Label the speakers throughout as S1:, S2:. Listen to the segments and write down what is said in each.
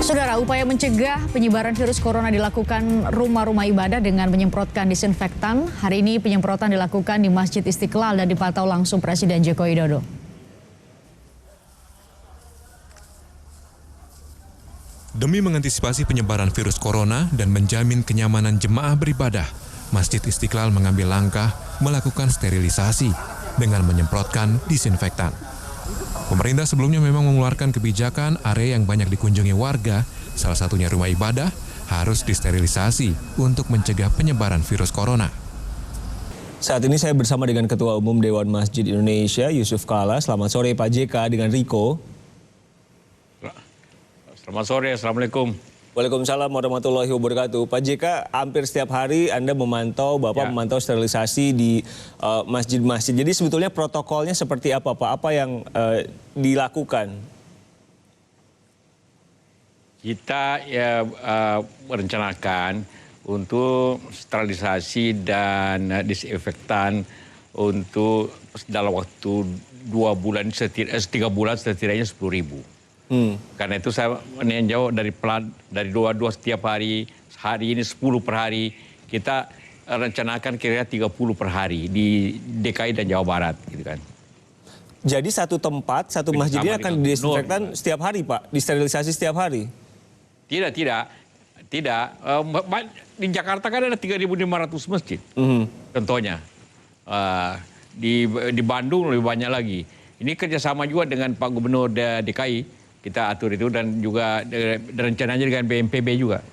S1: Saudara, upaya mencegah penyebaran virus corona dilakukan rumah-rumah ibadah dengan menyemprotkan disinfektan. Hari ini penyemprotan dilakukan di Masjid Istiqlal dan dipantau langsung Presiden Joko Widodo.
S2: Demi mengantisipasi penyebaran virus corona dan menjamin kenyamanan jemaah beribadah, Masjid Istiqlal mengambil langkah melakukan sterilisasi dengan menyemprotkan disinfektan. Pemerintah sebelumnya memang mengeluarkan kebijakan area yang banyak dikunjungi warga, salah satunya rumah ibadah, harus disterilisasi untuk mencegah penyebaran virus corona.
S3: Saat ini saya bersama dengan Ketua Umum Dewan Masjid Indonesia, Yusuf Kala. Selamat sore Pak JK dengan Riko.
S4: Selamat sore, Assalamualaikum.
S3: Waalaikumsalam warahmatullahi wabarakatuh. Pak JK, hampir setiap hari Anda memantau, memantau sterilisasi di masjid-masjid. Jadi sebetulnya protokolnya seperti apa Pak? Apa yang dilakukan?
S4: Kita merencanakan untuk sterilisasi dan disinfektan untuk dalam waktu 3 bulan setidaknya 10.000. Karena itu saya meninjau dari 22 setiap hari ini 10 per hari, kita rencanakan kira-kira 30 per hari di DKI dan Jawa Barat, gitu kan.
S3: Jadi satu tempat, satu masjid ini akan didesinfektan setiap hari Pak? Disterilisasi setiap hari?
S4: Tidak. Di Jakarta kan ada 3.500 masjid, contohnya. Di Bandung lebih banyak lagi. Ini kerjasama juga dengan Pak Gubernur DKI. Kita atur itu dan juga rencananya dengan BNPB juga.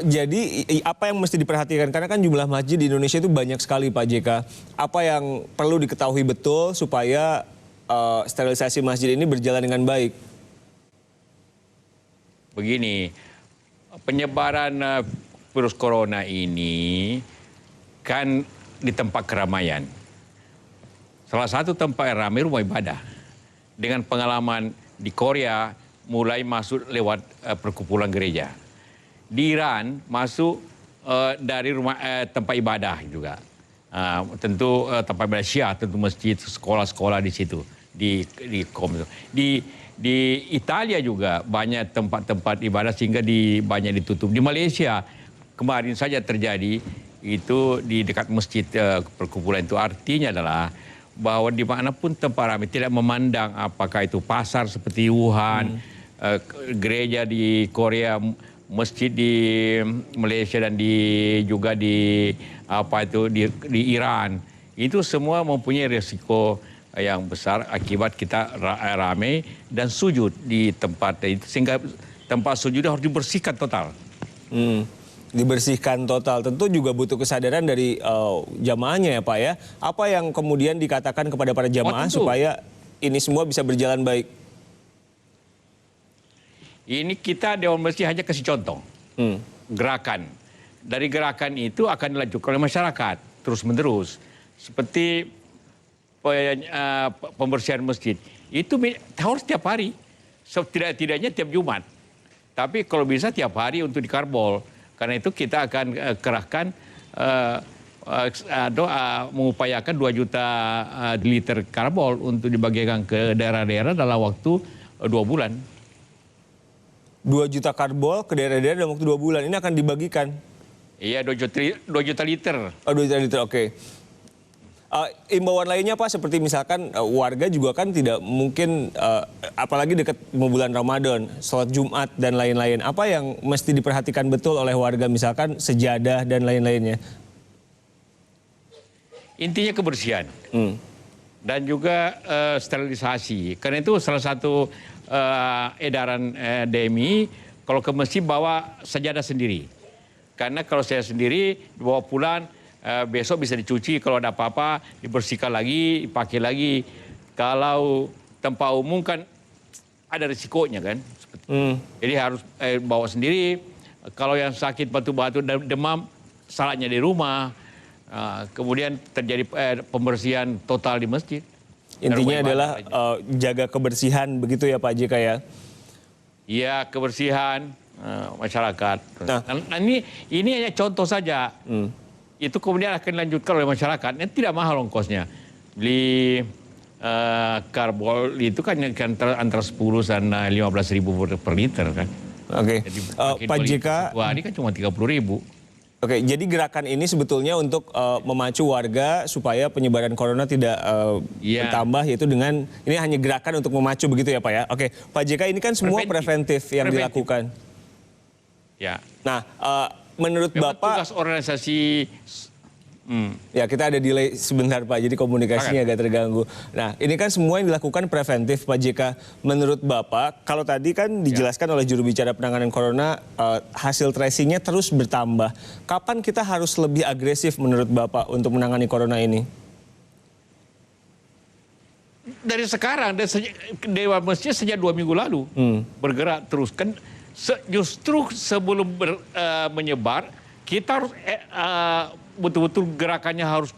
S3: Jadi apa yang mesti diperhatikan? Karena kan jumlah masjid di Indonesia itu banyak sekali Pak JK. Apa yang perlu diketahui betul supaya sterilisasi masjid ini berjalan dengan baik?
S4: Begini, penyebaran virus corona ini kan di tempat keramaian. Salah satu tempat yang ramai rumah ibadah. Dengan pengalaman di Korea mulai masuk lewat perkumpulan gereja. Di Iran masuk dari rumah tempat ibadah juga. Tentu tempat ibadah Syiah, tentu masjid, sekolah-sekolah di situ di Italia juga banyak tempat-tempat ibadah sehingga banyak ditutup. Di Malaysia kemarin saja terjadi itu di dekat masjid perkumpulan itu, artinya adalah bahwa dimanapun tempat ramai, tidak memandang apakah itu pasar seperti Wuhan, gereja di Korea, masjid di Malaysia dan juga di Iran, itu semua mempunyai risiko yang besar akibat kita ramai dan sujud di tempat itu, sehingga tempat sujud harus dibersihkan total. Dibersihkan total, tentu juga butuh kesadaran dari jamaahnya ya Pak ya. Apa yang kemudian dikatakan kepada para jamaah supaya ini semua bisa berjalan baik? Ini kita Dewan Masjid hanya kasih contoh, gerakan. Dari gerakan itu akan dilanjutkan oleh masyarakat terus-menerus. Seperti pembersihan masjid, itu harus tiap hari, tidak-tidaknya tiap Jumat. Tapi kalau bisa tiap hari untuk dikarbol. Karena itu kita akan kerahkan mengupayakan 2 juta liter karbol untuk dibagikan ke daerah-daerah dalam waktu 2 bulan.
S3: 2 juta karbol ke daerah-daerah dalam waktu 2 bulan. Ini akan dibagikan? Iya, 2 juta liter. Oh, 2 juta liter, oke. Imbauan lainnya Pak, seperti misalkan warga juga kan tidak mungkin, apalagi dekat bulan Ramadan, sholat Jumat dan lain-lain. Apa yang mesti diperhatikan betul oleh warga, misalkan sejadah dan lain-lainnya? Intinya kebersihan dan juga sterilisasi. Karena itu salah satu edaran DMI, kalau ke masjid bawa sajadah sendiri. Karena kalau saya sendiri bawa pulang, besok bisa dicuci, kalau ada apa-apa dibersihkan lagi, dipakai lagi. Kalau tempat umum kan ada risikonya kan. Jadi harus bawa sendiri. Kalau yang sakit batu-batu dan demam, salatnya di rumah. Kemudian terjadi pembersihan total di masjid. Intinya adalah jaga kebersihan begitu ya Pak JK ya? Iya, kebersihan masyarakat. Nah ini hanya contoh saja. Itu kemudian akan dilanjutkan oleh masyarakat. Ini tidak mahal ongkosnya. Beli karbol itu kan antara 10 dan 15.000 per liter kan.
S4: Oke.
S3: Jadi
S4: Pak JK,
S3: hari kan cuma 30.000.
S4: Oke, jadi gerakan ini sebetulnya untuk memacu warga supaya penyebaran corona tidak bertambah, yaitu dengan ini hanya gerakan untuk memacu begitu ya Pak ya. Oke, Pak JK, ini kan semua preventif yang dilakukan.
S3: Ya.
S4: Nah, menurut
S3: memang
S4: Bapak,
S3: tugas organisasi.
S4: Ya, kita ada delay sebentar Pak, jadi komunikasinya agak terganggu. Nah, ini kan semua yang dilakukan preventif Pak JK. Menurut Bapak, kalau tadi kan dijelaskan oleh juru bicara penanganan corona, hasil tracingnya terus bertambah. Kapan kita harus lebih agresif menurut Bapak untuk menangani corona ini?
S3: Dari sekarang, Dewan Masjid sejak 2 minggu lalu bergerak terus. Kan justru sebelum menyebar, kita harus betul-betul gerakannya harus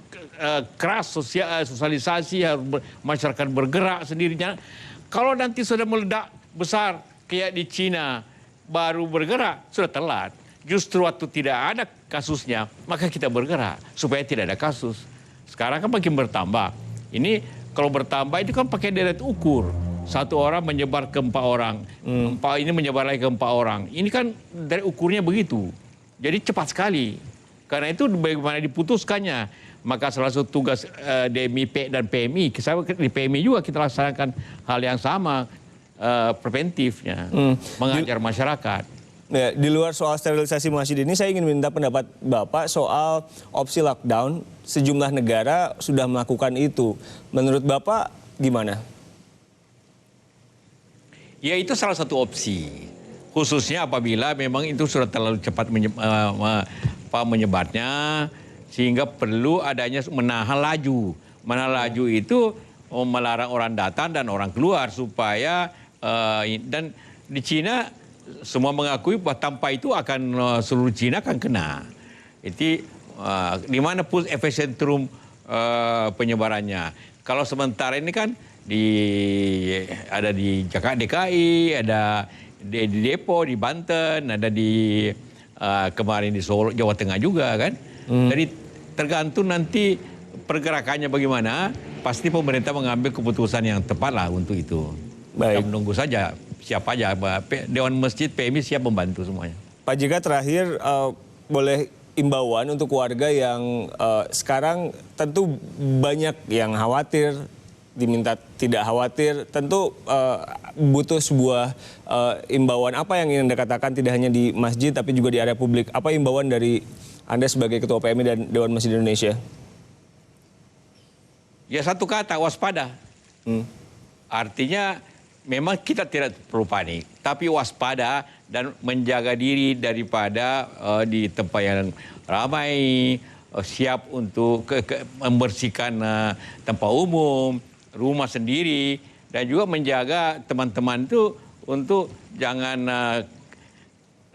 S3: keras, sosialisasi, harus masyarakat bergerak sendirinya. Kalau nanti sudah meledak besar kayak di Cina baru bergerak, sudah telat. Justru waktu tidak ada kasusnya, maka kita bergerak supaya tidak ada kasus. Sekarang kan makin bertambah. Ini kalau bertambah itu kan pakai deret ukur. 1 orang menyebar ke 4 orang, 4 ini menyebar lagi ke 4 orang. Ini kan deret ukurnya begitu. Jadi cepat sekali. Karena itu bagaimana diputuskannya. Maka salah satu tugas DMI dan PMI, di PMI juga kita laksanakan hal yang sama, preventifnya, mengajar masyarakat.
S4: Ya, di luar soal sterilisasi masjid ini, saya ingin minta pendapat Bapak soal opsi lockdown. Sejumlah negara sudah melakukan itu. Menurut Bapak gimana?
S3: Ya, itu salah satu opsi. Khususnya apabila memang itu sudah terlalu cepat menyebarnya, sehingga perlu adanya menahan laju. Menahan laju itu melarang orang datang dan orang keluar supaya dan di Cina semua mengakui bahwa tanpa itu akan seluruh Cina akan kena. Itu di mana epicentrum penyebarannya. Kalau sementara ini kan ada di Jakarta DKI, ada di Depok, di Banten, ada di kemarin di Solo, Jawa Tengah juga kan. Jadi tergantung nanti pergerakannya bagaimana, pasti pemerintah mengambil keputusan yang tepat lah untuk itu. Baik. Kita menunggu saja siapa aja, Dewan Masjid, PMI siap membantu semuanya.
S4: Pak JK, terakhir boleh imbauan untuk warga yang sekarang tentu banyak yang khawatir, diminta tidak khawatir, tentu butuh sebuah imbauan. Apa yang ingin Anda katakan tidak hanya di masjid tapi juga di area publik? Apa imbauan dari Anda sebagai Ketua PMI dan Dewan Masjid Indonesia?
S3: Ya, satu kata, waspada. Artinya memang kita tidak perlu panik, tapi waspada dan menjaga diri daripada di tempat yang ramai, siap untuk membersihkan tempat umum, rumah sendiri, dan juga menjaga teman-teman itu untuk jangan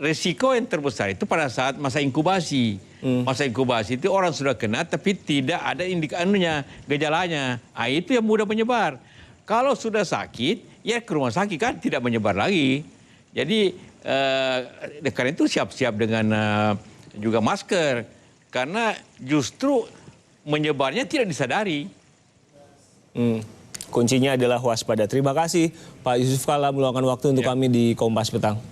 S3: risiko yang terbesar itu pada saat masa inkubasi. Masa inkubasi itu orang sudah kena tapi tidak ada indikasinya, gejalanya. Itu yang mudah menyebar. Kalau sudah sakit, ya ke rumah sakit kan tidak menyebar lagi. Jadi karena itu siap-siap dengan juga masker. Karena justru menyebarnya tidak disadari.
S4: Kuncinya adalah waspada. Terima kasih Pak Yusuf Kalla meluangkan waktu untuk kami di Kompas Petang.